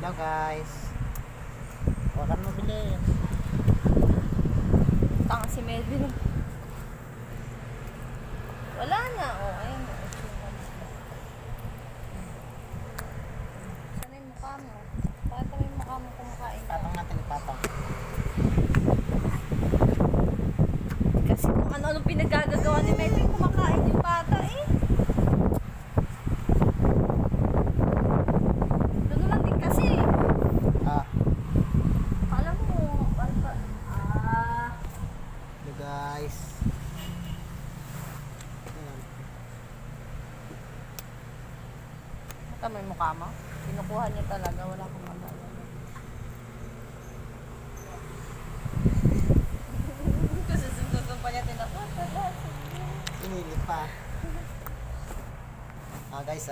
Hello guys. Wakan mo bilhin. Tanga si Melvin. Wala na. Oh, ayun. Sana yung mukha mo? Bakit kami yung mukha mo kumakain ka? Patong natin ipatong. Kasi kung ano-ano pinagagagawa ni Melvin, kumakain yung bata eh. Doon lang din kasi. Ah, Alam mo, hello guys. Ayan. Tama yung mukha mo? Kinukuha niya talaga, wala akong magagawa. Kasi sunod pa niya tinakuha. Inilip pa. Ah guys